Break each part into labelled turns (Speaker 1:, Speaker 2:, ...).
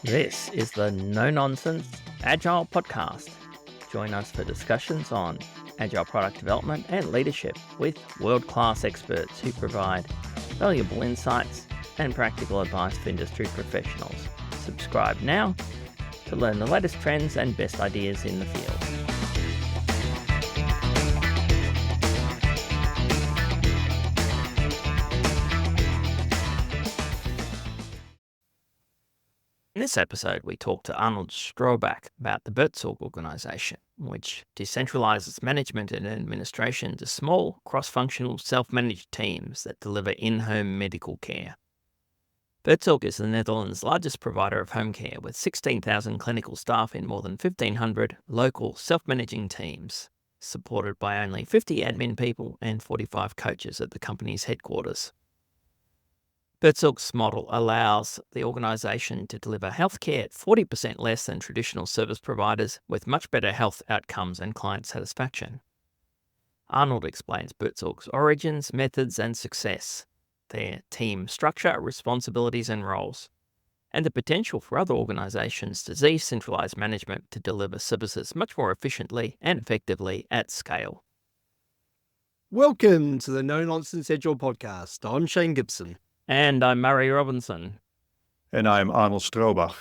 Speaker 1: This is the No Nonsense Agile Podcast. Join us for discussions on agile product development and leadership with world-class experts who provide valuable insights and practical advice for industry professionals. Subscribe now to learn the latest trends and best ideas in the field. In this episode, we talk to Arnold Stroobach about the Buurtzorg organization, which decentralizes management and administration to small, cross-functional, self-managed teams that deliver in-home medical care. Buurtzorg is the Netherlands' largest provider of home care, with 16,000 clinical staff in more than 1,500 local self-managing teams, supported by only 50 admin people and 45 coaches at the company's headquarters. Buurtzorg's model allows the organisation to deliver healthcare at 40% less than traditional service providers, with much better health outcomes and client satisfaction. Arnold explains Buurtzorg's origins, methods and success, their team structure, responsibilities and roles, and the potential for other organisations to decentralize management to deliver services much more efficiently and effectively at scale.
Speaker 2: Welcome to the No Nonsense Agile Podcast. I'm Shane Gibson.
Speaker 1: And I'm Murray Robinson.
Speaker 3: And I'm Arnold Stroobach.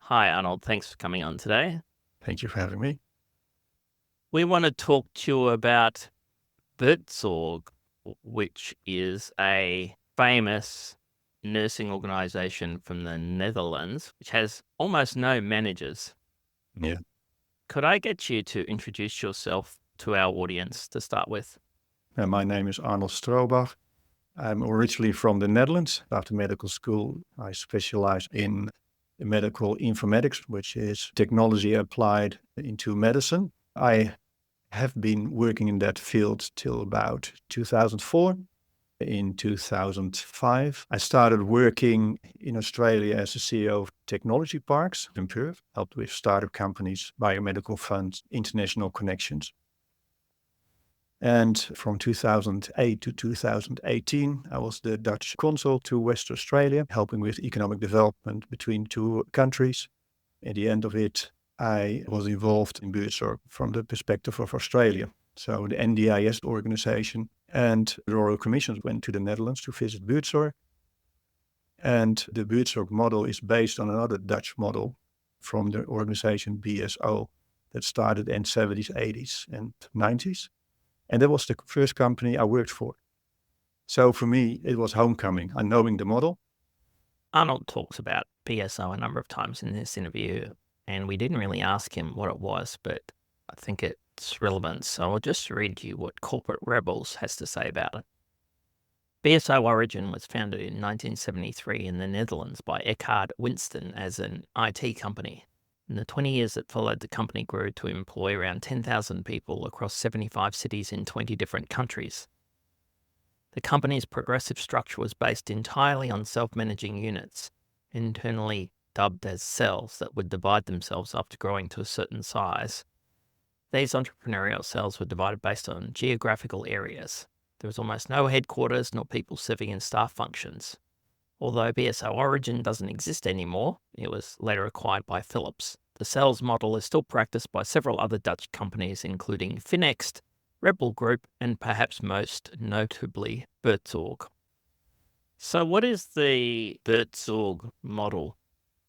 Speaker 1: Hi, Arnold. Thanks for coming on today.
Speaker 3: Thank you for having me.
Speaker 1: We want to talk to you about Buurtzorg, which is a famous nursing organisation from the Netherlands, which has almost no managers.
Speaker 3: Yeah.
Speaker 1: Could I get you to introduce yourself to our audience to start with?
Speaker 3: My name is Arnold Stroobach. I'm originally from the Netherlands. After medical school, I specialized in medical informatics, which is technology applied into medicine. I have been working in that field till about 2004. In 2005, I started working in Australia as a CEO of technology parks in Perth, helped with startup companies, biomedical funds, international connections. And from 2008 to 2018, I was the Dutch consul to West Australia, helping with economic development between two countries. At the end of it, I was involved in Buurtzorg from the perspective of Australia. So the NDIS organization and the Royal Commission went to the Netherlands to visit Buurtzorg. And the Buurtzorg model is based on another Dutch model from the organization BSO that started in 70s, 80s and 90s. And that was the first company I worked for. So for me, it was homecoming. I knowing the model.
Speaker 1: Arnold talks about BSO a number of times in this interview, and we didn't really ask him what it was, but I think it's relevant. So I'll just read you what Corporate Rebels has to say about it. BSO Origin was founded in 1973 in the Netherlands by Eckhard Winston as an IT company. In the 20 years that followed, the company grew to employ around 10,000 people across 75 cities in 20 different countries. The company's progressive structure was based entirely on self-managing units, internally dubbed as cells, that would divide themselves after growing to a certain size. These entrepreneurial cells were divided based on geographical areas. There was almost no headquarters nor people serving in staff functions. Although BSO Origin doesn't exist anymore, it was later acquired by Philips. The cells model is still practiced by several other Dutch companies, including Finext, Rebel Group, and perhaps most notably Buurtzorg. So what is the Buurtzorg model?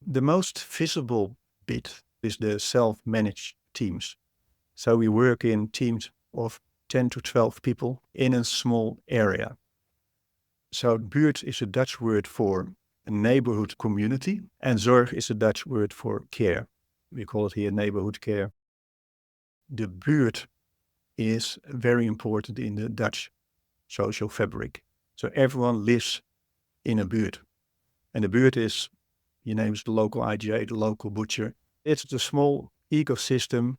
Speaker 3: The most visible bit is the self-managed teams. So we work in teams of 10 to 12 people in a small area. So buurt is a Dutch word for a neighborhood community, and zorg is a Dutch word for care. We call it here neighborhood care. The buurt is very important in the Dutch social fabric. So everyone lives in a buurt. And the buurt is, your name is the local IGA, the local butcher. It's the small ecosystem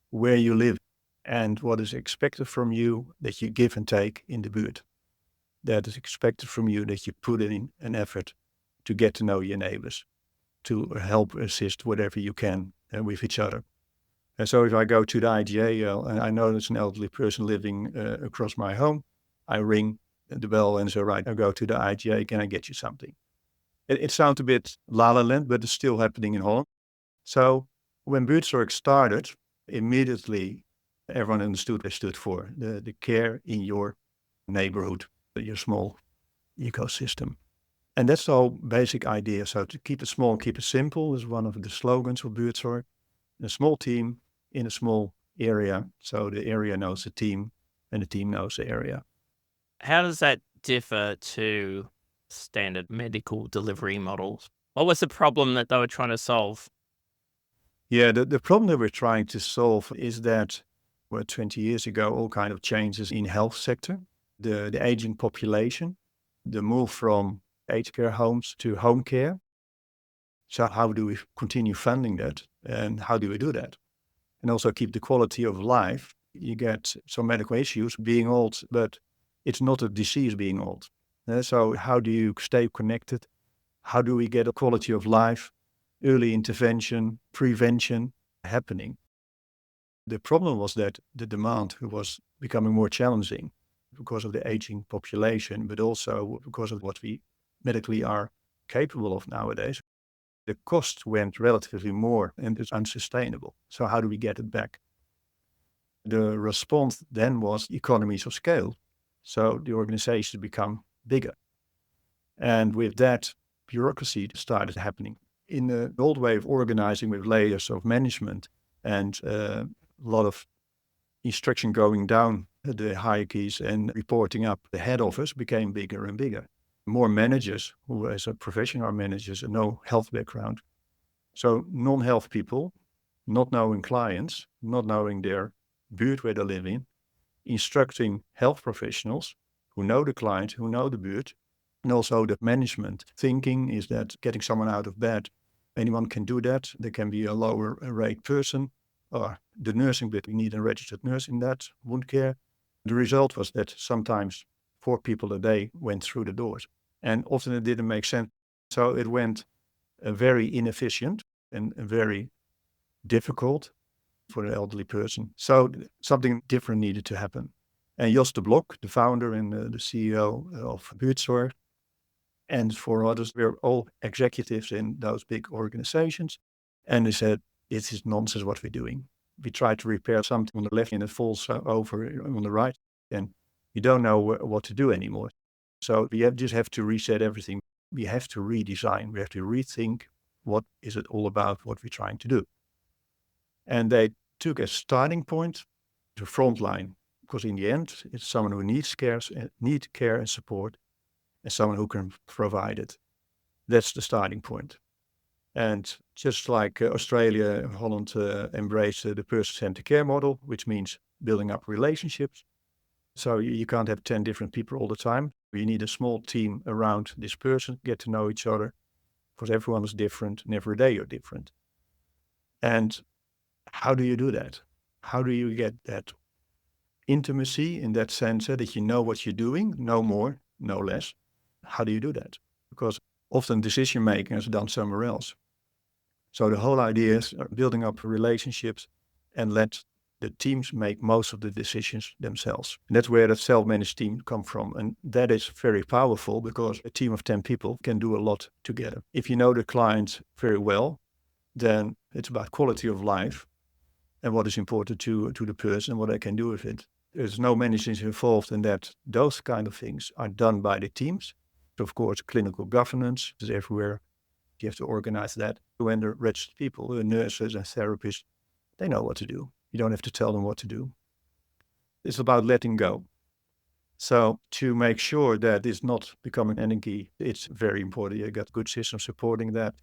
Speaker 3: where you live and what is expected from you that you give and take in the buurt. That is expected from you that you put in an effort to get to know your neighbors, to help assist whatever you can with each other. And so if I go to the IGA and I know there's an elderly person living across my home, I ring the bell and say, right, I go to the IGA, can I get you something? It sounds a bit la la land, but it's still happening in Holland. So when Buurtzorg started, immediately everyone understood they stood for the care in your neighborhood, your small ecosystem. And that's the whole basic idea. So to keep it small, keep it simple is one of the slogans of Buurtzorg. A small team in a small area. So the area knows the team and the team knows the area.
Speaker 1: How does that differ to standard medical delivery models? What was the problem that they were trying to solve?
Speaker 3: Yeah, the problem that we're trying to solve is that 20 years ago, all kind of changes in health sector, the aging population, the move from aged care homes to home care. So how do we continue funding that? And how do we do that? And also keep the quality of life. You get some medical issues being old, but it's not a disease being old. So how do you stay connected? How do we get a quality of life, early intervention, prevention happening? The problem was that the demand was becoming more challenging because of the aging population, but also because of what we medically are capable of nowadays. The cost went relatively more and it's unsustainable. So how do we get it back? The response then was economies of scale. So the organizations become bigger. And with that, bureaucracy started happening. In the old way of organizing with layers of management and a lot of instruction going down the hierarchies and reporting up, the head office became bigger and bigger. More managers who as a profession are managers and no health background. So non-health people, not knowing clients, not knowing their buurt where they live in, instructing health professionals who know the client, who know the buurt, and also the management thinking is that getting someone out of bed, anyone can do that. There can be a lower rate person, or the nursing bit, we need a registered nurse in that, wound care. The result was that sometimes 4 people a day went through the doors, and often it didn't make sense. So it went very inefficient and very difficult for the elderly person. So something different needed to happen. And Jos de Blok, the founder and the CEO of Buurtzorg, and 4 others, we're all executives in those big organizations. And they said, this is nonsense what we're doing. We try to repair something on the left and it falls over on the right. And you don't know what to do anymore. So we just have to reset everything. We have to redesign. We have to rethink what is it all about, what we're trying to do. And they took as starting point the front line, because in the end, it's someone who needs care and support, and someone who can provide it. That's the starting point. And just like Australia, Holland embraced the person-centered care model, which means building up relationships. So you can't have 10 different people all the time. You need a small team around this person, get to know each other, because everyone is different and every day you're different. And how do you do that? How do you get that intimacy in that sense that you know what you're doing, no more, no less? How do you do that? Because often decision making is done somewhere else. So the whole idea is building up relationships and let the teams make most of the decisions themselves. And that's where the self-managed team come from. And that is very powerful because a team of 10 people can do a lot together. If you know the client very well, then it's about quality of life and what is important to the person, what they can do with it. There's no managers involved in that. Those kind of things are done by the teams. Of course, clinical governance is everywhere. You have to organize that. When the registered people, the nurses and therapists, they know what to do. You don't have to tell them what to do. It's about letting go. So to make sure that it's not becoming anarchy, it's very important. You got good systems supporting that.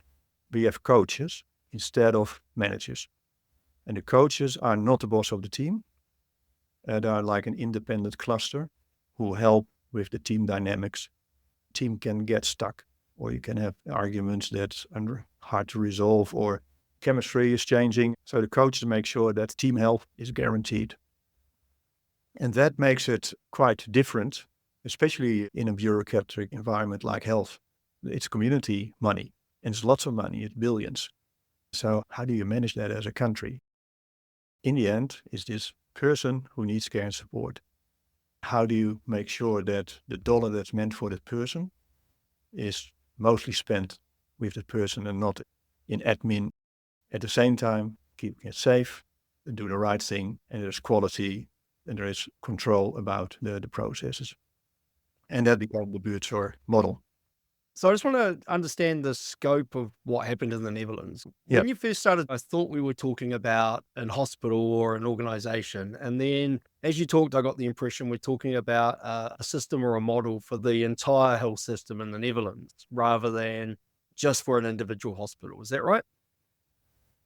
Speaker 3: We have coaches instead of managers. And the coaches are not the boss of the team. They are like an independent cluster who help with the team dynamics. Team can get stuck, or you can have arguments that are hard to resolve, or chemistry is changing. So the coaches make sure that team health is guaranteed. And that makes it quite different, especially in a bureaucratic environment like health. It's community money, and it's lots of money, it's billions. So how do you manage that as a country? In the end, it's this person who needs care and support. How do you make sure that the dollar that's meant for that person is mostly spent with the person and not in admin. At the same time, keeping it safe, do the right thing, and there's quality and there is control about the processes. And that became the Buurtzorg model.
Speaker 2: So I just want to understand the scope of what happened in the Netherlands.
Speaker 3: Yeah.
Speaker 2: When you first started, I thought we were talking about an hospital or an organization. And then as you talked, I got the impression we're talking about a system or a model for the entire health system in the Netherlands rather than just for an individual hospital. Is that right?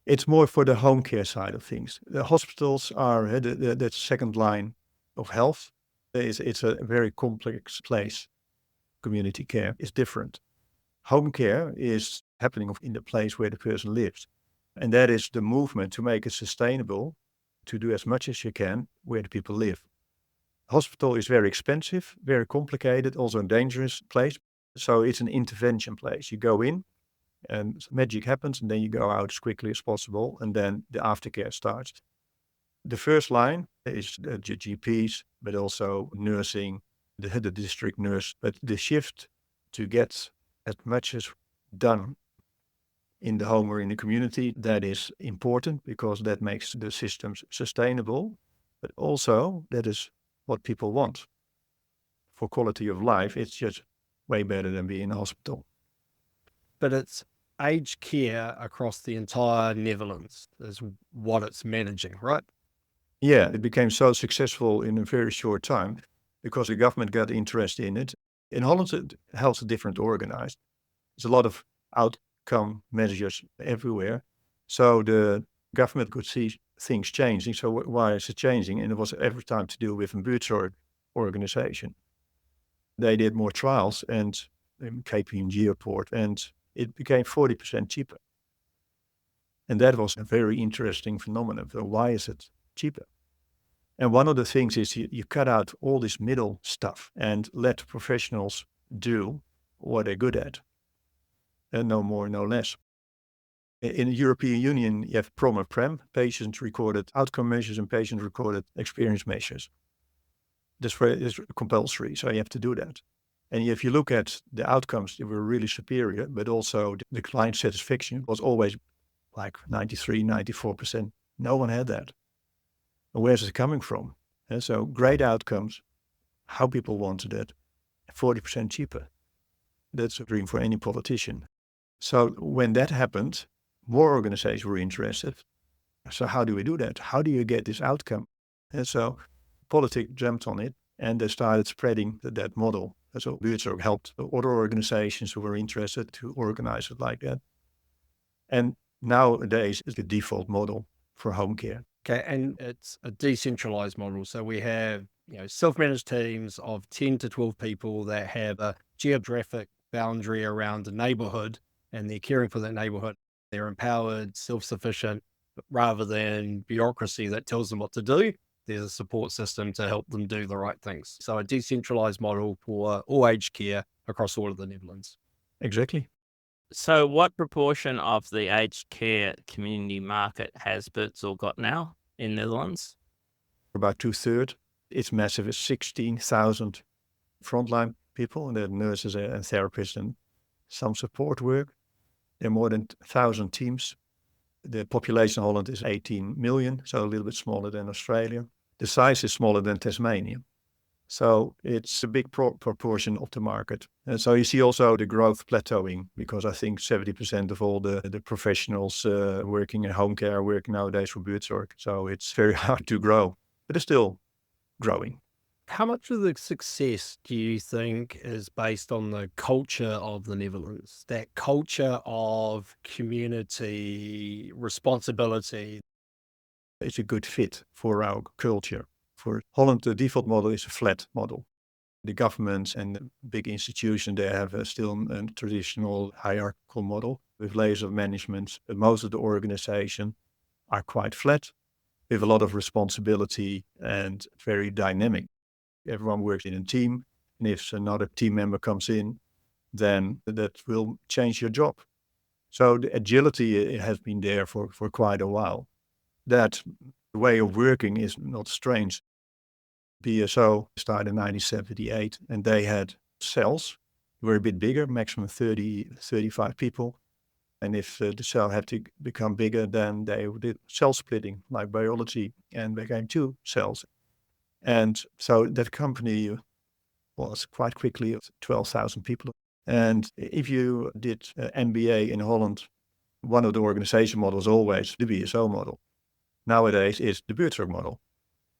Speaker 3: It's more for the home care side of things. The hospitals are the second line of health. It's a very complex place. Community care is different. Home care is happening in the place where the person lives. And that is the movement to make it sustainable, to do as much as you can where the people live. Hospital is very expensive, very complicated, also a dangerous place. So it's an intervention place. You go in and magic happens and then you go out as quickly as possible and then the aftercare starts. The first line is the GPs, but also nursing, the district nurse. But the shift to get as much as done in the home or in the community, that is important because that makes the systems sustainable, but also that is what people want. For quality of life, it's just way better than being in a hospital.
Speaker 2: But it's aged care across the entire Netherlands is what it's managing, right?
Speaker 3: Yeah, it became so successful in a very short time because the government got interested in it. In Holland, health is different organized. There's a lot of outcome measures everywhere. So the government could see things changing. So why is it changing? And it was every time to do with a Buurtzorg organization. They did more trials and KPMG report, and it became 40% cheaper. And that was a very interesting phenomenon. So why is it cheaper? And one of the things is you cut out all this middle stuff and let professionals do what they're good at. And no more, no less. In the European Union, you have PROM and PREM, patient-recorded outcome measures and patient-recorded experience measures. It's compulsory, so you have to do that. And if you look at the outcomes, they were really superior, but also the client satisfaction was always like 93, 94%. No one had that. And where's it coming from? And so great outcomes, how people wanted it, 40% cheaper. That's a dream for any politician. So when that happened, more organizations were interested. So how do we do that? How do you get this outcome? And so politics jumped on it and they started spreading that model. And so Buurtzorg helped other organizations who were interested to organize it like that. And nowadays it's the default model for home care.
Speaker 2: Okay, and it's a decentralized model. So we have, self-managed teams of 10 to 12 people that have a geographic boundary around a neighborhood and they're caring for that neighborhood. They're empowered, self-sufficient, rather than bureaucracy that tells them what to do. There's a support system to help them do the right things. So a decentralized model for all aged care across all of the Netherlands.
Speaker 3: Exactly.
Speaker 1: So what proportion of the aged care community market has Buurtzorg got now in Netherlands?
Speaker 3: About 2/3. It's massive. It's 16,000 frontline people, and they're nurses and therapists and some support work. There are more than 1,000 teams. The population in Holland is 18 million, so a little bit smaller than Australia. The size is smaller than Tasmania. So it's a big proportion of the market. And so you see also the growth plateauing because I think 70% of all the professionals working in home care are working nowadays for Buurtzorg. So it's very hard to grow, but it's still growing.
Speaker 2: How much of the success do you think is based on the culture of the Netherlands? That culture of community responsibility?
Speaker 3: It's a good fit for our culture. For Holland, the default model is a flat model. The governments and the big institutions, they have still a traditional hierarchical model with layers of management. But most of the organization are quite flat, with a lot of responsibility and very dynamic. Everyone works in a team, and if another team member comes in, then that will change your job. So the agility has been there for quite a while. That way of working is not strange. BSO started in 1978, and they had cells were a bit bigger, maximum 30, 35 people. And if the cell had to become bigger, then they did cell splitting, like biology, and became 2 cells. And so that company was quite quickly 12,000 people. And if you did MBA in Holland, one of the organization models always the BSO model. Nowadays is the Buurtzorg model.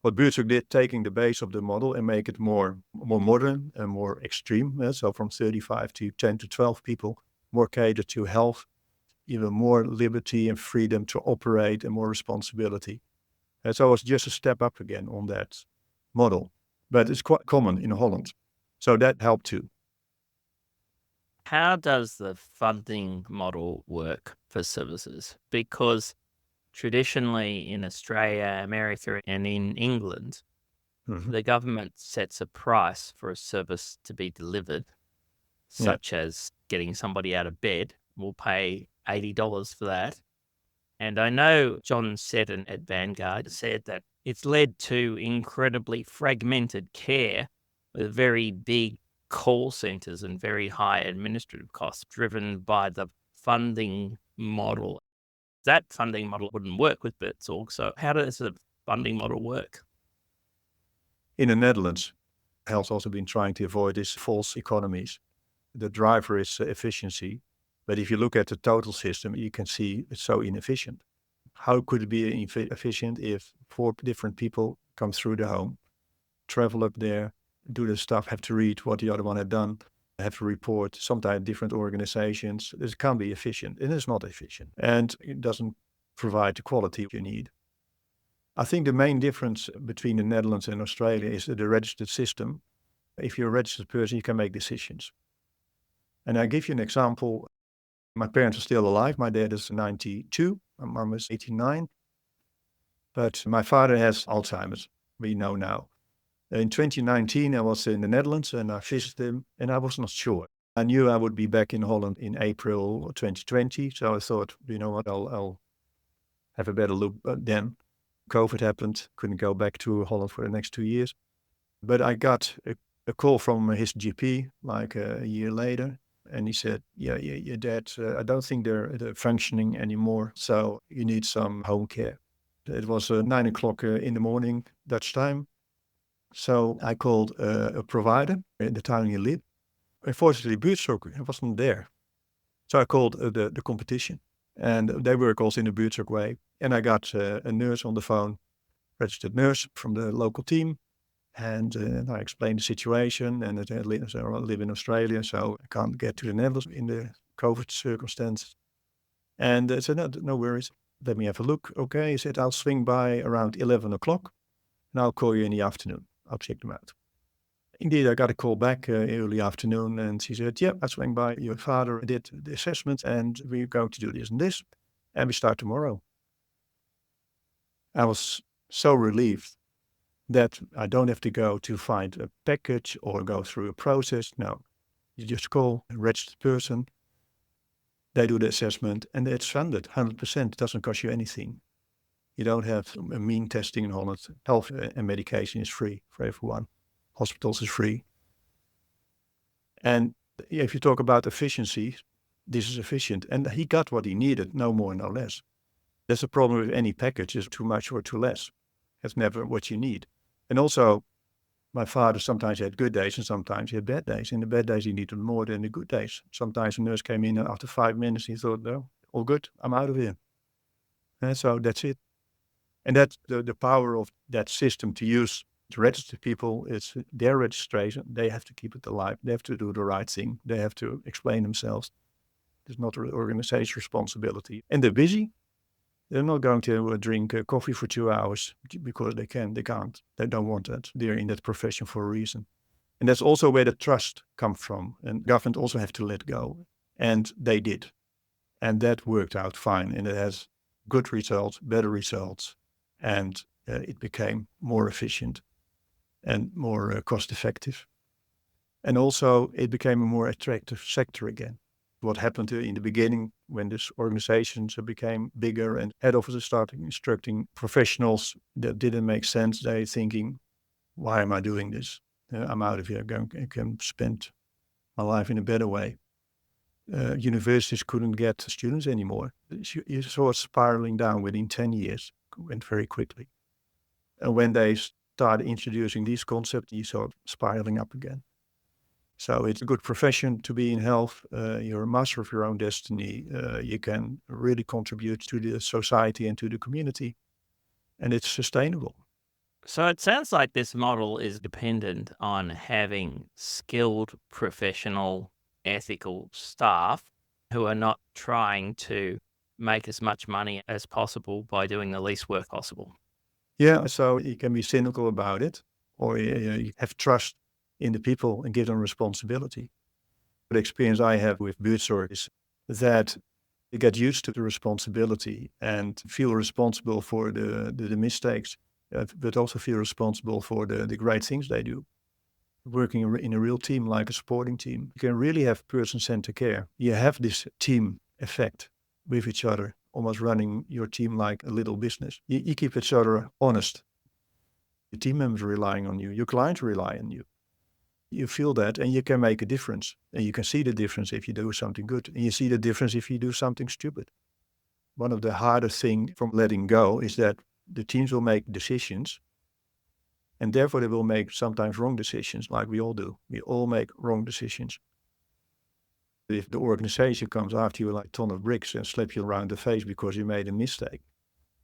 Speaker 3: What Buurtzorg did, taking the base of the model and make it more modern and more extreme. So from 35 to 10 to 12 people, more catered to health, even more liberty and freedom to operate and more responsibility. And so it's just a step up again on that model. But it's quite common in Holland. So that helped too.
Speaker 1: How does the funding model work for services? Because traditionally in Australia, America, and in England, the government sets a price for a service to be delivered, such as getting somebody out of bed. We'll pay $80 for that. And I know John Seddon at Vanguard said that it's led to incredibly fragmented care with very big call centers and very high administrative costs driven by the funding model. That funding model wouldn't work with Buurtzorg. So how does the funding model work?
Speaker 3: In the Netherlands, health also been trying to avoid these false economies. The driver is efficiency. But if you look at the total system, you can see it's so inefficient. How could it be efficient if 4 different people come through the home, travel up there, do the stuff, have to read what the other one had done, have to report, sometimes different organizations. This can't be efficient. It is not efficient. And it doesn't provide the quality you need. I think the main difference between the Netherlands and Australia is the registered system. If you're a registered person, you can make decisions. And I give you an example. My parents are still alive. My dad is 92. My mom is 89. But my father has Alzheimer's, we know now. In 2019, I was in the Netherlands and I visited him and I was not sure. I knew I would be back in Holland in April 2020. So I thought, you know what, I'll have a better look. But then COVID happened, couldn't go back to Holland for the next 2 years. But I got a call from his GP like a year later. And he said, yeah, your dad, I don't think they're functioning anymore. So you need some home care. It was 9 o'clock in the morning, Dutch time. So I called a provider in the town he lived. Unfortunately, Buurtzorg wasn't there. So I called the competition. And they work also in the Buurtzorg way. And I got a nurse on the phone, registered nurse from the local team. And I explained the situation and that I live in Australia, so I can't get to the Netherlands in the COVID circumstances. And I said, no worries, let me have a look. Okay, he said, I'll swing by around 11 o'clock and I'll call you in the afternoon. I'll check them out. Indeed, I got a call back early afternoon and she said, yeah, I swing by. Your father did the assessment and we're going to do this and this. And we start tomorrow. I was so relieved that I don't have to go to find a package or go through a process. No, you just call a registered person. They do the assessment and it's funded 100%. It doesn't cost you anything. You don't have a mean testing in Holland. Health and medication is free for everyone. Hospitals is free. And if you talk about efficiency, this is efficient. And he got what he needed, no more, no less. That's the problem with any package, is too much or too less. It's never what you need. And also, my father sometimes had good days and sometimes he had bad days. In the bad days, he needed more than the good days. Sometimes a nurse came in and after 5 minutes, he thought, no, all good, I'm out of here. And so that's it. And that's the power of that system to use to register people. It's their registration. They have to keep it alive. They have to do the right thing. They have to explain themselves. It's not an organization's responsibility. And they're busy. They're not going to drink coffee for 2 hours because they can. They can't. They don't want that. They're in that profession for a reason. And that's also where the trust comes from. And government also have to let go. And they did. And that worked out fine. And it has good results, better results. And it became more efficient and more cost effective. And also it became a more attractive sector again. What happened in the beginning when these organizations became bigger and head offices started instructing professionals that didn't make sense. They thinking, why am I doing this? I'm out of here. I can spend my life in a better way. Universities couldn't get students anymore. You saw it spiraling down within 10 years, went very quickly. And when they started introducing these concepts, you saw it spiraling up again. So it's a good profession to be in health. You're a master of your own destiny. You can really contribute to the society and to the community. And it's sustainable.
Speaker 1: So it sounds like this model is dependent on having skilled, professional, ethical staff who are not trying to make as much money as possible by doing the least work possible.
Speaker 3: Yeah, so you can be cynical about it, or you have trust in the people and give them responsibility. The experience I have with Buurtzorg is that you get used to the responsibility and feel responsible for the mistakes, but also feel responsible for the great things they do. Working in a real team, like a sporting team, you can really have person-centered care. You have this team effect with each other, almost running your team like a little business. You keep each other honest. Your team members are relying on you. Your clients rely on you. You feel that and you can make a difference. And you can see the difference if you do something good. And you see the difference if you do something stupid. One of the hardest things from letting go is that the teams will make decisions. And therefore they will make sometimes wrong decisions, like we all do. We all make wrong decisions. If the organization comes after you like a ton of bricks and slaps you around the face because you made a mistake,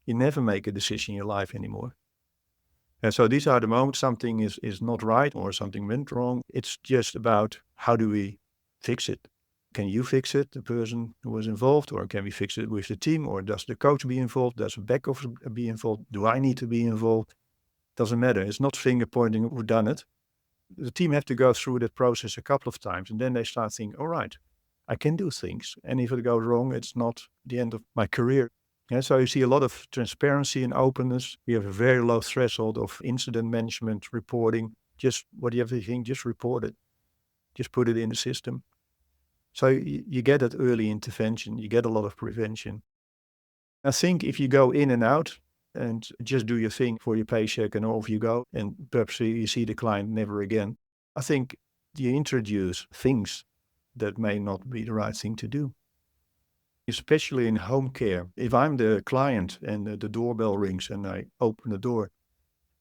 Speaker 3: you never make a decision in your life anymore. And so these are the moments something is not right or something went wrong. It's just about how do we fix it? Can you fix it, the person who was involved, or can we fix it with the team, or does the coach be involved? Does the back office be involved? Do I need to be involved? Doesn't matter. It's not finger pointing who done it. The team have to go through that process a couple of times, and then they start thinking, all right, I can do things. And if it goes wrong, it's not the end of my career. Yeah, so you see a lot of transparency and openness. We have a very low threshold of incident management reporting. Just what you have to think, just report it. Just put it in the system. So you get that early intervention. You get a lot of prevention. I think if you go in and out and just do your thing for your paycheck and off you go, and perhaps you see the client never again, I think you introduce things that may not be the right thing to do. Especially in home care. If I'm the client and the doorbell rings and I open the door,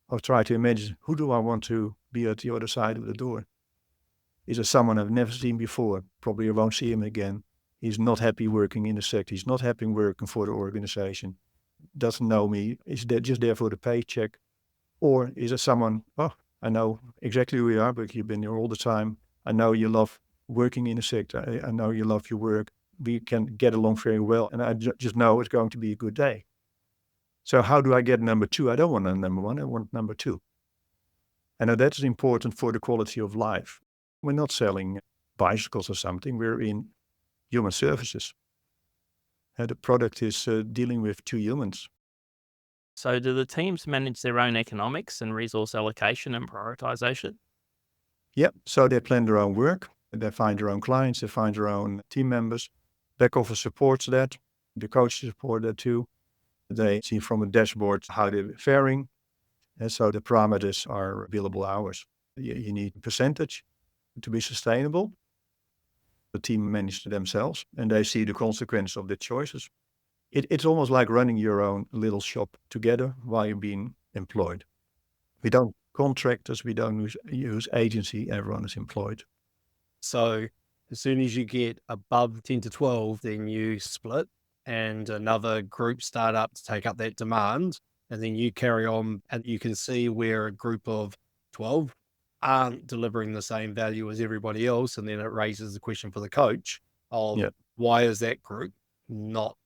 Speaker 3: I'll try to imagine, who do I want to be at the other side of the door? Is it someone I've never seen before? Probably I won't see him again. He's not happy working in the sector. He's not happy working for the organization. Doesn't know me. Is just there for the paycheck? Or is it someone, oh, I know exactly who you are, but you've been here all the time. I know you love working in the sector. I know you love your work. We can get along very well. And I just know it's going to be a good day. So how do I get number two? I don't want a number one. I want number two. And that is important for the quality of life. We're not selling bicycles or something. We're in human services. The product is dealing with two humans.
Speaker 1: So do the teams manage their own economics and resource allocation and prioritization?
Speaker 3: Yep. So they plan their own work. They find their own clients. They find their own team members. Back office supports that. The coaches support that too. They see from a dashboard how they're faring. And so the parameters are billable hours. You need a percentage to be sustainable. The team manage themselves and they see the consequence of their choices. It's almost like running your own little shop together while you're being employed. We don't contractors, we don't use agency, everyone is employed.
Speaker 2: So as soon as you get above 10 to 12, then you split and another group start up to take up that demand. And then you carry on and you can see where a group of 12 aren't delivering the same value as everybody else. And then it raises the question for the coach of why is that group not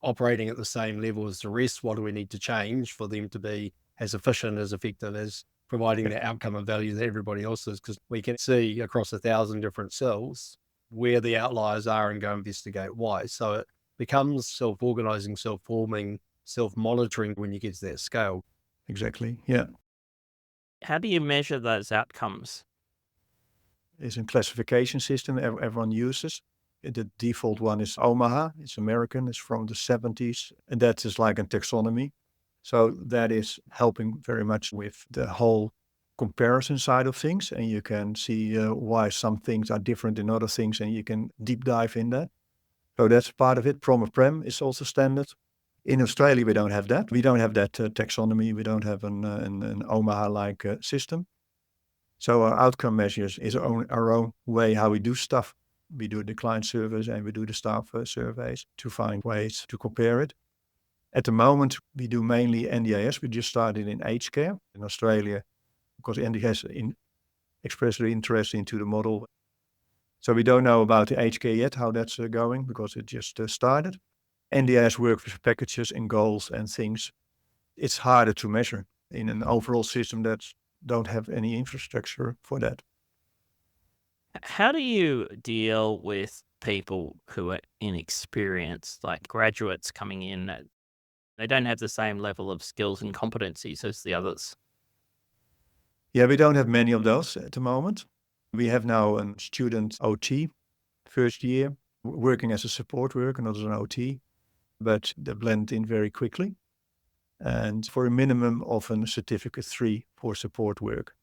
Speaker 2: operating at the same level as the rest? What do we need to change for them to be as efficient, as effective as providing the outcome of value that everybody else is? Because we can see across 1,000 different cells where the outliers are and go investigate why. So it becomes self-organizing, self-forming, self-monitoring when you get to that scale.
Speaker 3: Exactly. Yeah.
Speaker 1: How do you measure those outcomes?
Speaker 3: It's a classification system everyone uses. The default one is Omaha. It's American. It's from the 70s. And that is like a taxonomy. So that is helping very much with the whole comparison side of things, and you can see why some things are different in other things, and you can deep dive in that. So that's part of it. Prom is also standard. In Australia, we don't have that. We don't have that taxonomy. We don't have an Omaha-like system. So our outcome measures is our own way how we do stuff. We do the client surveys and we do the staff surveys to find ways to compare it. At the moment, we do mainly NDIS. We just started in aged care in Australia because NDIS expressed their interest into the model. So we don't know about the aged care yet, how that's going, because it just started. NDIS works with packages and goals and things. It's harder to measure in an overall system that don't have any infrastructure for that.
Speaker 1: How do you deal with people who are inexperienced, like graduates coming in? They don't have the same level of skills and competencies as the others.
Speaker 3: Yeah, we don't have many of those at the moment. We have now a student OT, first year, working as a support worker, not as an OT, but they blend in very quickly. And for a minimum of a certificate 3 for support work.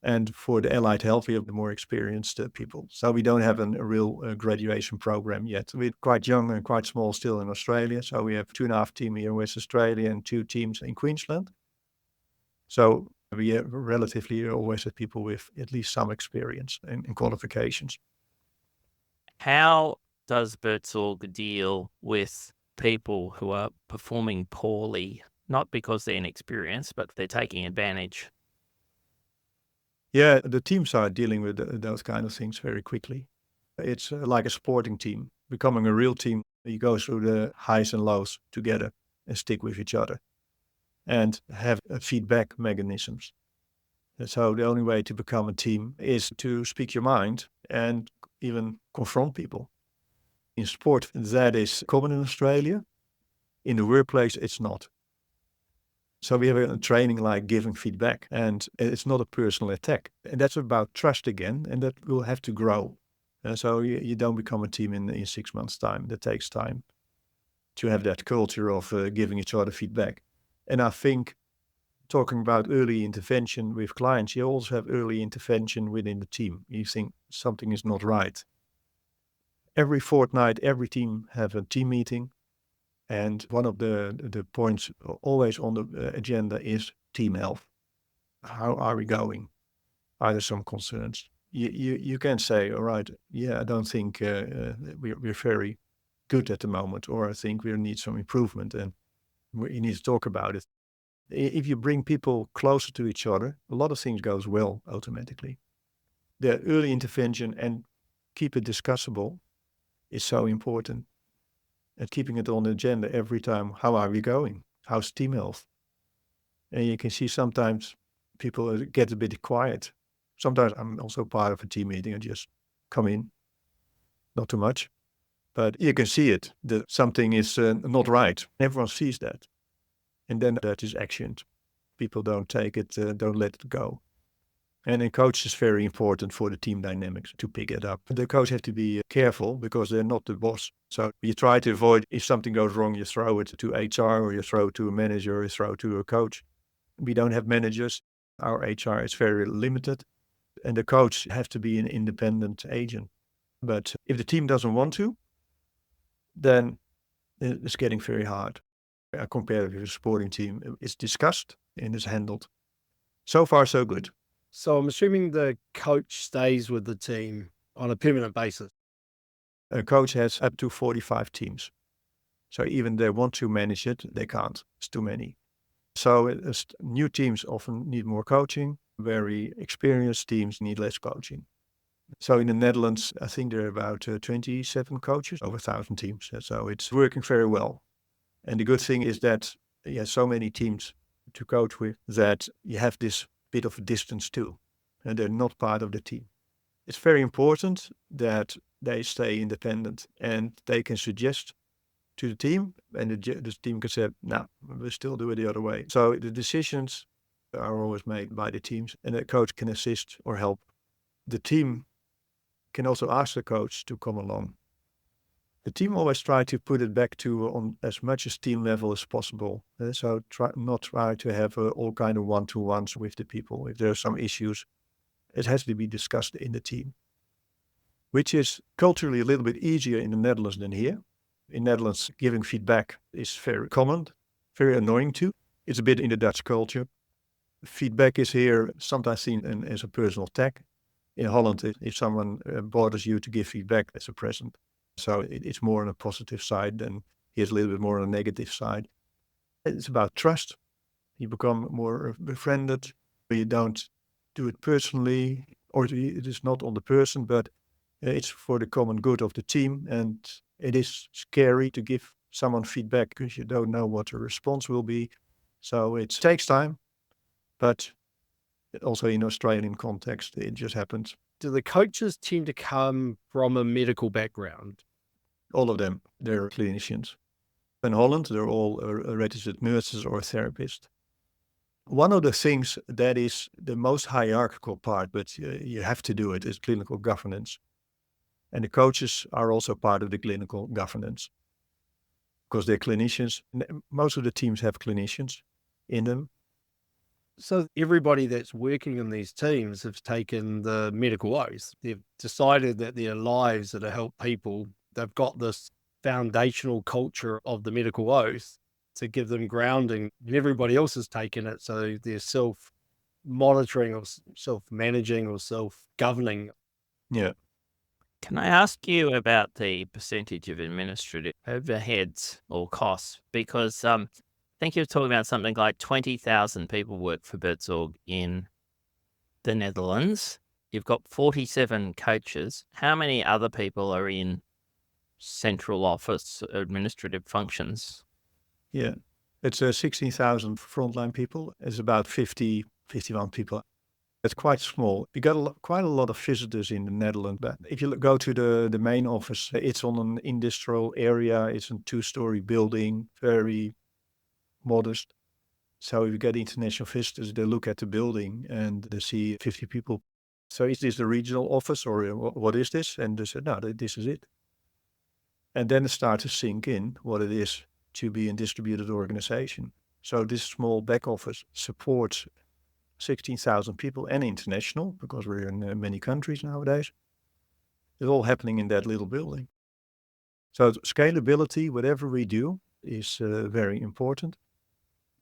Speaker 3: And for the allied health, we have the more experienced people. So we don't have a real graduation program yet. We're quite young and quite small still in Australia. So we have 2.5 teams here in West Australia and 2 teams in Queensland. So we have relatively always have people with at least some experience and qualifications.
Speaker 1: How does Buurtzorg deal with people who are performing poorly, not because they're inexperienced, but they're taking advantage?
Speaker 3: Yeah, the teams are dealing with those kind of things very quickly. It's like a sporting team. Becoming a real team, you go through the highs and lows together and stick with each other and have feedback mechanisms. And so the only way to become a team is to speak your mind and even confront people. In sport, that is common in Australia. In the workplace, it's not. So we have a training like giving feedback, and it's not a personal attack. And that's about trust again, and that will have to grow. And so you don't become a team in 6 months' time. That takes time to have that culture of giving each other feedback. And I think talking about early intervention with clients, you also have early intervention within the team. You think something is not right. Every fortnight, every team have a team meeting. And one of the points always on the agenda is team health. How are we going? Are there some concerns? You can say, all right, yeah, I don't think we're very good at the moment, or I think we need some improvement and we need to talk about it. If you bring people closer to each other, a lot of things goes well automatically. The early intervention and keep it discussable is so important. And keeping it on the agenda every time. How are we going? How's team health? And you can see sometimes people get a bit quiet. Sometimes I'm also part of a team meeting and just come in, not too much. But you can see it, that something is not right. Everyone sees that. And then that is actioned. People don't take it, don't let it go. And a coach is very important for the team dynamics to pick it up. The coach has to be careful because they're not the boss. So you try to avoid, if something goes wrong, you throw it to HR or you throw it to a manager or you throw it to a coach. We don't have managers. Our HR is very limited. And the coach has to be an independent agent. But if the team doesn't want to, then it's getting very hard. Compared with a sporting team, it's discussed and it's handled. So far, so good.
Speaker 2: So I'm assuming the coach stays with the team on a permanent basis.
Speaker 3: A coach has up to 45 teams. So even they want to manage it, they can't. It's too many. So new teams often need more coaching. Very experienced teams need less coaching. So in the Netherlands, I think there are about 27 coaches, over 1,000 teams. So it's working very well. And the good thing is that you have so many teams to coach with that you have this bit of a distance too. And they're not part of the team. It's very important that they stay independent and they can suggest to the team, and the team can say, no, we'll still do it the other way. So the decisions are always made by the teams, and the coach can assist or help. The team can also ask the coach to come along. The team always try to put it back to on as much as team level as possible. So try to have all kind of one-to-ones with the people. If there are some issues, it has to be discussed in the team, which is culturally a little bit easier in the Netherlands than here. In Netherlands, giving feedback is very common, very annoying too. It's a bit in the Dutch culture. Feedback is here sometimes seen as a personal attack. In Holland, if someone bothers you to give feedback, that's a present. So it's more on a positive side, and here's a little bit more on a negative side. It's about trust. You become more befriended. You don't do it personally, or it is not on the person, but it's for the common good of the team. And it is scary to give someone feedback because you don't know what the response will be. So it takes time, but also in Australian context, it just happens.
Speaker 2: Do the coaches tend to come from a medical background?
Speaker 3: All of them, they're clinicians. In Holland, they're all registered nurses or therapists. One of the things that is the most hierarchical part, but you have to do it, is clinical governance. And the coaches are also part of the clinical governance because they're clinicians. Most of the teams have clinicians in them.
Speaker 2: So everybody that's working in these teams have taken the medical oath. They've decided that their lives are to help people. They've got this foundational culture of the medical oath to give them grounding, and everybody else has taken it. So they're self-monitoring or self-managing or self-governing.
Speaker 3: Yeah.
Speaker 1: Can I ask you about the percentage of administrative overheads or costs? Because I think you're talking about something like 20,000 people work for Buurtzorg in the Netherlands. You've got 47 coaches. How many other people are in central office administrative functions?
Speaker 3: Yeah. It's 16,000 frontline people. It's about 51 people. It's quite small. We got quite a lot of visitors in the Netherlands. But if you go to the main office, it's on an industrial area. It's a 2-story building, very modest. So if you get international visitors, they look at the building and they see 50 people. So is this the regional office or what is this? And they said, no, this is it. And then it starts to sink in what it is to be a distributed organization. So this small back office supports 16,000 people and international, because we're in many countries nowadays. It's all happening in that little building. So scalability, whatever we do, is very important.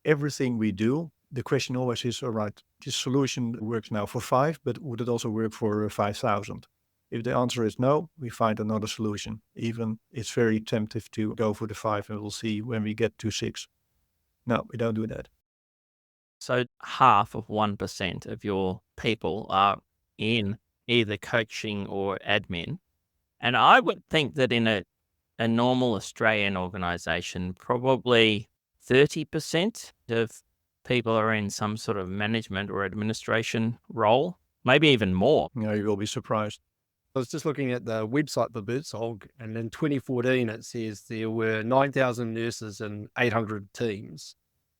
Speaker 3: Everything we do, the question always is, all right, this solution works now for 5, but would it also work for 5,000? If the answer is no, we find another solution. Even it's very tempting to go for the 5, and we'll see when we get to 6. No, we don't do that.
Speaker 1: So half of 1% of your people are in either coaching or admin. And I would think that in a normal Australian organization, probably 30% of people are in some sort of management or administration role, maybe even more.
Speaker 3: Yeah, you will be surprised.
Speaker 2: I was just looking at the website for Buurtzorg, and in 2014, it says there were 9,000 nurses and 800 teams,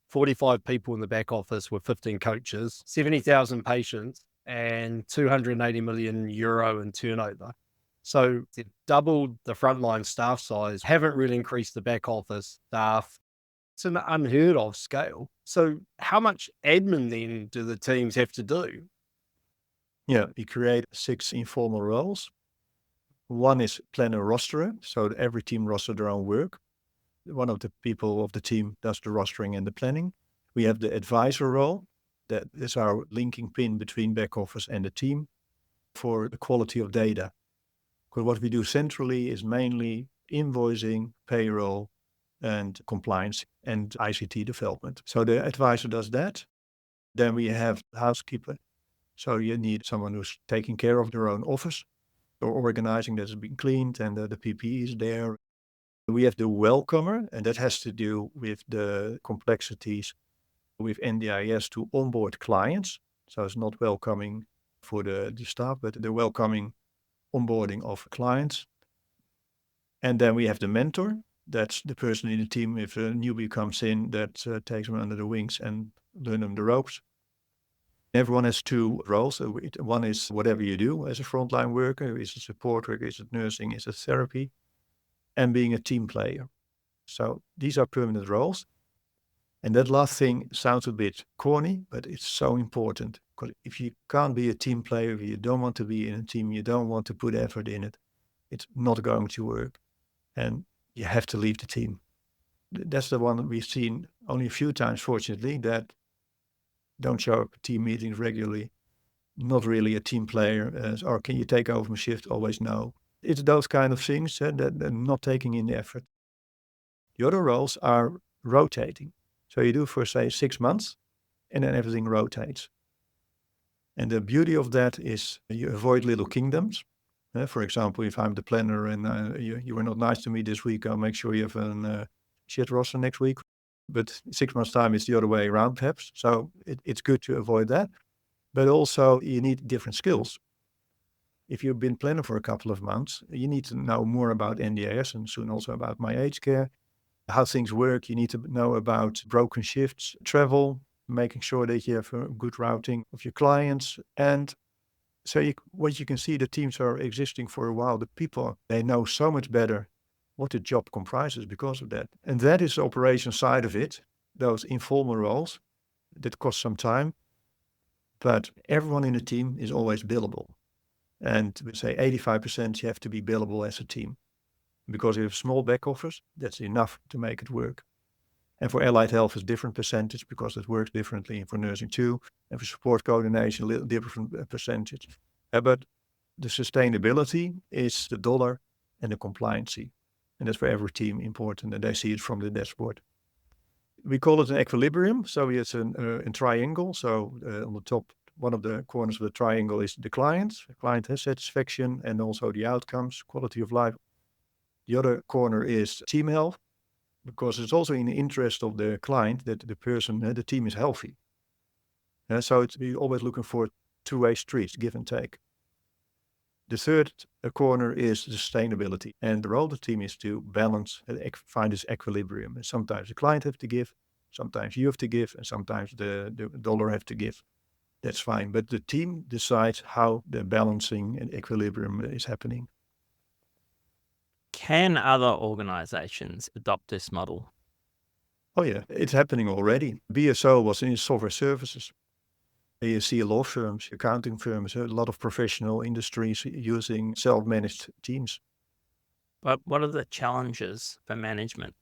Speaker 2: 45 people in the back office with 15 coaches, 70,000 patients, and 280 million euro in turnover. So they've doubled the frontline staff size, haven't really increased the back office staff. It's an unheard of scale. So how much admin then do the teams have to do?
Speaker 3: Yeah, we create 6 informal roles. One is planner rosterer, so every team roster their own work. One of the people of the team does the rostering and the planning. We have the advisor role. That is our linking pin between back office and the team for the quality of data. Because what we do centrally is mainly invoicing, payroll, and compliance and ICT development. So the advisor does that. Then we have housekeeper. So you need someone who's taking care of their own office or organizing that has been cleaned and the PPE is there. We have the welcomer, and that has to do with the complexities with NDIS to onboard clients. So it's not welcoming for the staff, but the welcoming onboarding of clients. And then we have the mentor. That's the person in the team, if a newbie comes in, that takes them under the wings and learn them the ropes. Everyone has 2 roles. One is whatever you do as a frontline worker. Is it support work? Is it nursing? Is it therapy? and being a team player. So these are permanent roles. And that last thing sounds a bit corny, but it's so important. Because if you can't be a team player, if you don't want to be in a team, you don't want to put effort in it, it's not going to work. And you have to leave the team. That's the one that we've seen only a few times, fortunately, that don't show up at team meetings regularly, not really a team player, or can you take over my shift? Always no. It's those kind of things that they're not taking in the effort. The other roles are rotating. So you do for, say, 6 months, and then everything rotates. And the beauty of that is you avoid little kingdoms. For example, if I'm the planner and you were not nice to me this week, I'll make sure you have a shit roster next week. But 6 months' time, it's the other way around, perhaps. So it's good to avoid that. But also, you need different skills. If you've been planner for a couple of months, you need to know more about NDAS and soon also about my aged care, how things work. You need to know about broken shifts, travel, making sure that you have a good routing of your clients. And so what you can see, the teams are existing for a while. The people, they know so much better what the job comprises because of that. And that is the operation side of it, those informal roles that cost some time. But everyone in the team is always billable. And we say 85% you have to be billable as a team. Because if you have small back office, that's enough to make it work. And for allied health, it's different percentage because it works differently. And for nursing too, and for support coordination, a little different percentage. But the sustainability is the dollar and the compliancy. And that's for every team important, and they see it from the dashboard. We call it an equilibrium. So it's a triangle. So on the top, one of the corners of the triangle is the client. The client has satisfaction and also the outcomes, quality of life. The other corner is team health, because it's also in the interest of the client that the person, the team is healthy. So we're always looking for two-way streets, give and take. The third corner is sustainability. And the role of the team is to balance and find this equilibrium. And sometimes the client have to give, sometimes you have to give, and sometimes the dollar have to give. That's fine. But the team decides how the balancing and equilibrium is happening.
Speaker 1: Can other organizations adopt this model?
Speaker 3: Oh yeah, it's happening already. BSO was in software services. You see law firms, accounting firms, a lot of professional industries using self-managed teams.
Speaker 1: But what are the challenges for management?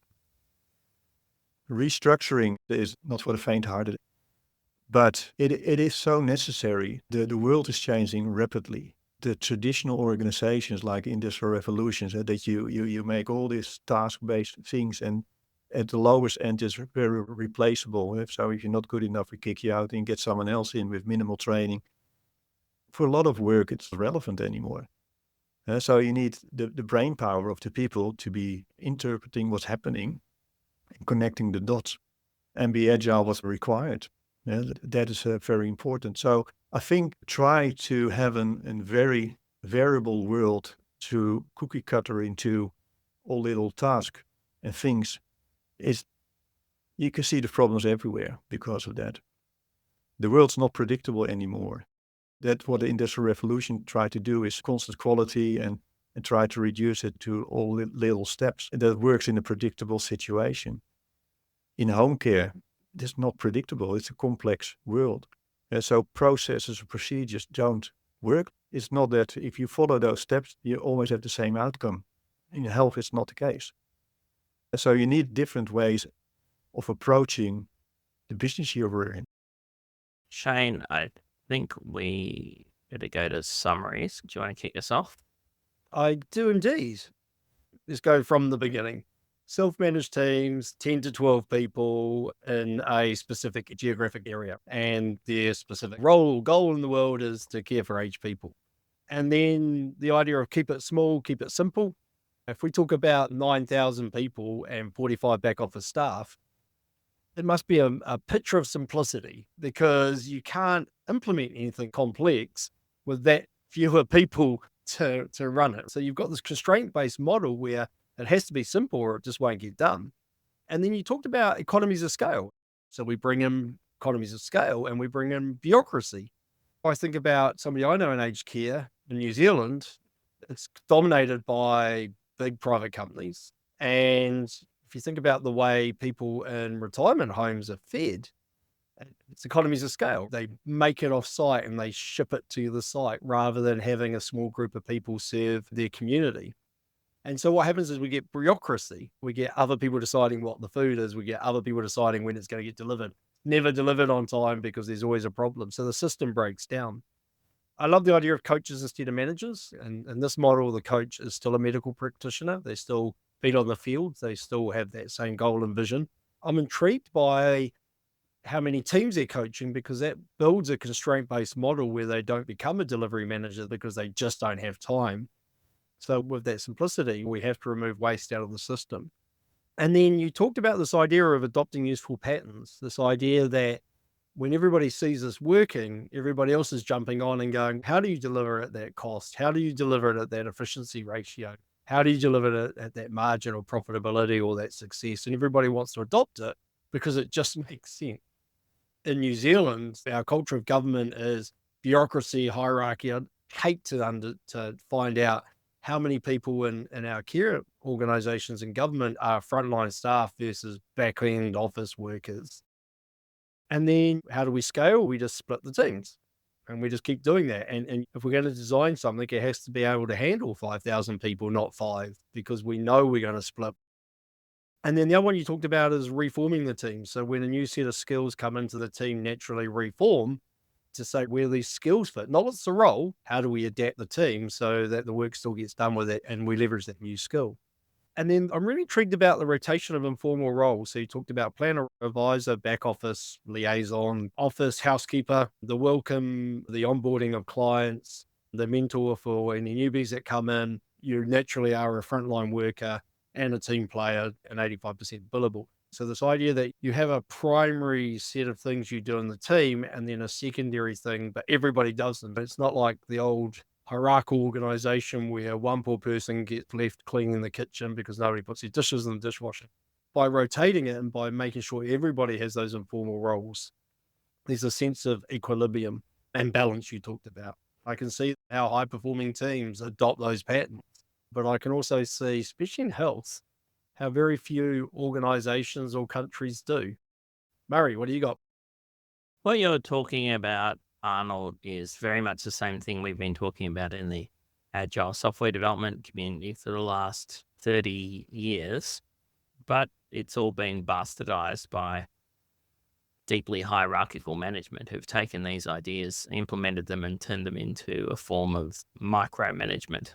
Speaker 3: Restructuring is not for the faint-hearted, but it is so necessary. The world is changing rapidly. The traditional organizations like industrial revolutions, that you make all these task-based things, and at the lowest end is very replaceable. So if you're not good enough, we kick you out and get someone else in with minimal training. For a lot of work, it's not relevant anymore. So you need the brain power of the people to be interpreting what's happening and connecting the dots, and be agile was required. That is very important. So I think try to have a very variable world to cookie cutter into all little tasks and things is, you can see the problems everywhere because of that. The world's not predictable anymore. That's what the Industrial Revolution tried to do, is constant quality and try to reduce it to all little steps. And that works in a predictable situation. In home care, it's not predictable. It's a complex world. And so processes and procedures don't work. It's not that if you follow those steps, you always have the same outcome. In health, it's not the case. So you need different ways of approaching the business you're in.
Speaker 1: Shane, I think we better go to summaries. Do you want to kick us off?
Speaker 2: I do indeed. Let's go from the beginning. Self-managed teams, 10 to 12 people in a specific geographic area, and their specific role or goal in the world is to care for aged people. And then the idea of keep it small, keep it simple. If we talk about 9,000 people and 45 back office staff, it must be a picture of simplicity, because you can't implement anything complex with that fewer people to run it. So you've got this constraint-based model where it has to be simple or it just won't get done. And then you talked about economies of scale. So we bring in economies of scale and we bring in bureaucracy. I think about somebody I know in aged care in New Zealand. It's dominated by big private companies. And if you think about the way people in retirement homes are fed, it's economies of scale. They make it off site and they ship it to the site rather than having a small group of people serve their community. And so what happens is we get bureaucracy. We get other people deciding what the food is. We get other people deciding when it's going to get delivered. Never delivered on time because there's always a problem. So the system breaks down. I love the idea of coaches instead of managers. And in this model, the coach is still a medical practitioner. They still feet on the field. They still have that same goal and vision. I'm intrigued by how many teams they're coaching because that builds a constraint-based model where they don't become a delivery manager because they just don't have time. So with that simplicity, we have to remove waste out of the system. And then you talked about this idea of adopting useful patterns, this idea that when everybody sees this working, everybody else is jumping on and going, how do you deliver it at that cost? How do you deliver it at that efficiency ratio? How do you deliver it at that margin or profitability or that success? And everybody wants to adopt it because it just makes sense. In New Zealand, our culture of government is bureaucracy, hierarchy. I'd hate to find out how many people in our care organizations and government are frontline staff versus back-end office workers. And then how do we scale? We just split the teams and we just keep doing that. And if we're going to design something, it has to be able to handle 5,000 people, not 5, because we know we're going to split. And then the other one you talked about is reforming the team. So when a new set of skills come into the team, naturally reform to say where these skills fit. Not what's the role, how do we adapt the team so that the work still gets done with it and we leverage that new skill. And then I'm really intrigued about the rotation of informal roles. So you talked about planner, advisor, back office, liaison, office, housekeeper, the welcome, the onboarding of clients, the mentor for any newbies that come in. You naturally are a frontline worker and a team player and 85% billable. So this idea that you have a primary set of things you do in the team and then a secondary thing, but everybody does them. But it's not like the old hierarchical organization where one poor person gets left cleaning the kitchen because nobody puts their dishes in the dishwasher. By rotating it and by making sure everybody has those informal roles, there's a sense of equilibrium and balance you talked about. I can see how high-performing teams adopt those patterns. But I can also see, especially in health, how very few organizations or countries do. Murray, what do you got?
Speaker 1: What you're talking about, Arnold, is very much the same thing we've been talking about in the agile software development community for the last 30 years, but it's all been bastardized by deeply hierarchical management who've taken these ideas, implemented them, and turned them into a form of micromanagement.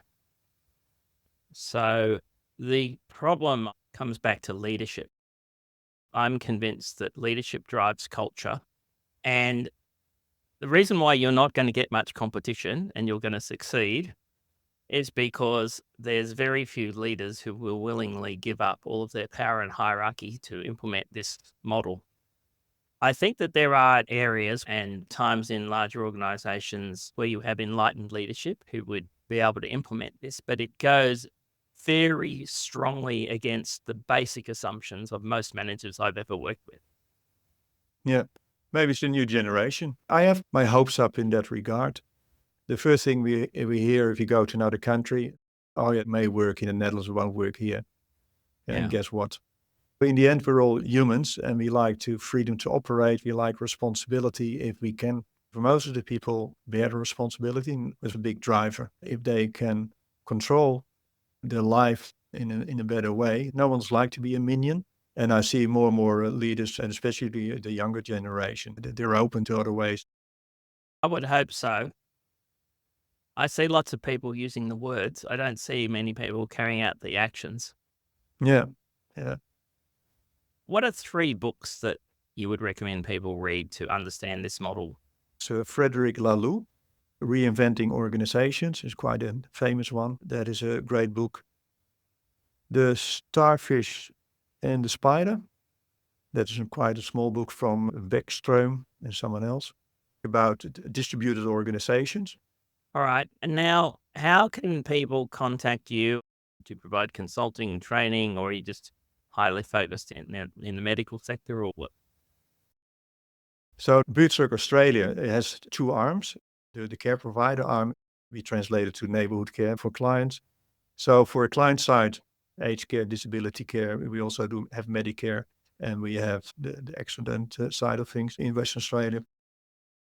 Speaker 1: So the problem comes back to leadership. I'm convinced that leadership drives culture. And the reason why you're not going to get much competition and you're going to succeed is because there's very few leaders who will willingly give up all of their power and hierarchy to implement this model. I think that there are areas and times in larger organizations where you have enlightened leadership who would be able to implement this, but it goes very strongly against the basic assumptions of most managers I've ever worked with.
Speaker 3: Yeah, maybe it's a new generation. I have my hopes up in that regard. The first thing we hear if you go to another country, oh, it may work in the Netherlands, it won't work here. And guess what? In the end, we're all humans and we like to freedom to operate. We like responsibility if we can. For most of the people, bear the responsibility with a big driver. If they can control their life in a better way. No one's like to be a minion. And I see more and more leaders, and especially the younger generation, they're open to other ways.
Speaker 1: I would hope so. I see lots of people using the words. I don't see many people carrying out the actions.
Speaker 3: Yeah.
Speaker 1: What are 3 books that you would recommend people read to understand this model?
Speaker 3: So Frederic Laloux, Reinventing Organizations, is quite a famous one. That is a great book. The Starfish and the Spider, that is quite a small book from Beckström and someone else about distributed organizations.
Speaker 1: All right. And now, how can people contact you to provide consulting and training, or are you just highly focused in the medical sector, or what?
Speaker 3: So Buurtzorg Australia, it has 2 arms. The care provider arm, we translate it to neighborhood care for clients. So for a client side, aged care, disability care, we also do have Medicare, and we have the accident side of things in Western Australia.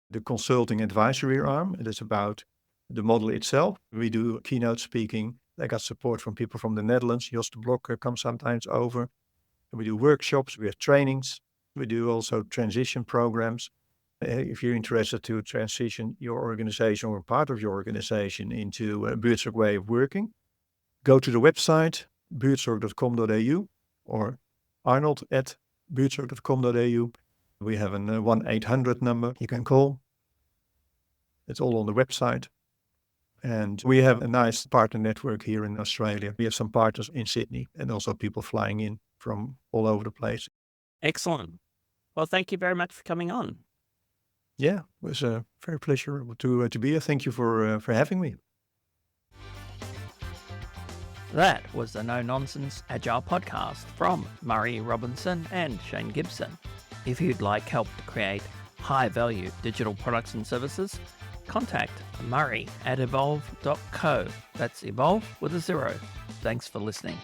Speaker 3: The consulting advisory arm, it is about the model itself. We do keynote speaking. I got support from people from the Netherlands. Jos de Blokker comes sometimes over. We do workshops, we have trainings. We do also transition programs. If you're interested to transition your organization or part of your organization into a Buurtzorg way of working, go to the website buurtzorg.com.au or arnold@buurtzorg.com.au. We have a 1-800 number you can call. It's all on the website. And we have a nice partner network here in Australia. We have some partners in Sydney and also people flying in from all over the place.
Speaker 1: Excellent. Well, thank you very much for coming on.
Speaker 3: Yeah, it was a very pleasure to be here. Thank you for having me.
Speaker 1: That was the No Nonsense Agile podcast from Murray Robinson and Shane Gibson. If you'd like help to create high-value digital products and services, contact Murray at evolve.co. That's evolve with a 0. Thanks for listening.